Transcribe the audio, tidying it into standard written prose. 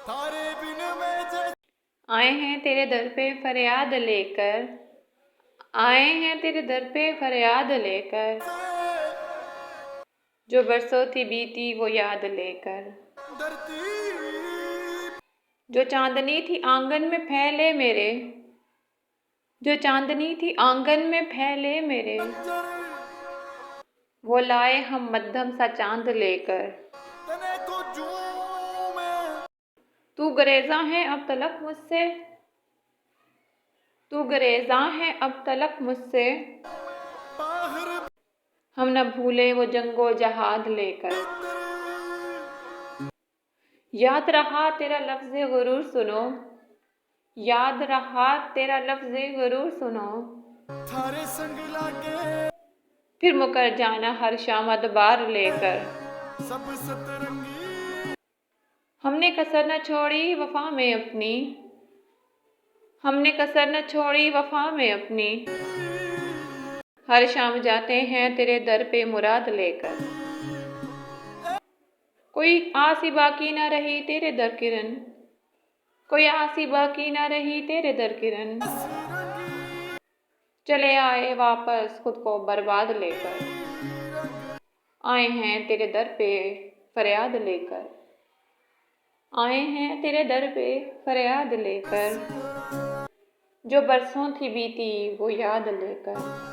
तारे बिन मैं जैसे आए हैं तेरे दर पे फरियाद लेकर, आए हैं तेरे दर पे फरियाद लेकर, जो बरसों थी बीती वो याद लेकर, धरती जो चांदनी थी आंगन में फैले मेरे, जो चांदनी थी आंगन में फैले मेरे, जर वो लाए हम मध्यम सा चांद लेकर। तने को जूं मैं तू गरेजा है अब तलक मुझसे, तू गरेजा है अब तलक मुझसे, बाहर हम न भूले वो जंगो जहाद लेकर। भीतर याद रहा तेरा लफ्ज़ गुरूर सुनो, याद रहा तेरा लफ्ज़ गुरूर सुनो, थारे संग लागे फिर मुकर जाना हर शाम अदबार लेकर। सब सतरंगी हमने कसर न छोड़ी वफा में अपनी, हमने कसर न छोड़ी वफा में अपनी, हर शाम जाते हैं तेरे दर पे मुराद लेकर। कोई आस ही बाकी ना रही तेरे दर किरण, कोई आस ही बाकी ना रही तेरे दर किरण, चले आए वापस खुद को बर्बाद लेकर। आए हैं तेरे दर पे फरियाद लेकर, आए हैं तेरे दर पे फरियाद लेकर, जो बरसों थी बीती वो याद लेकर।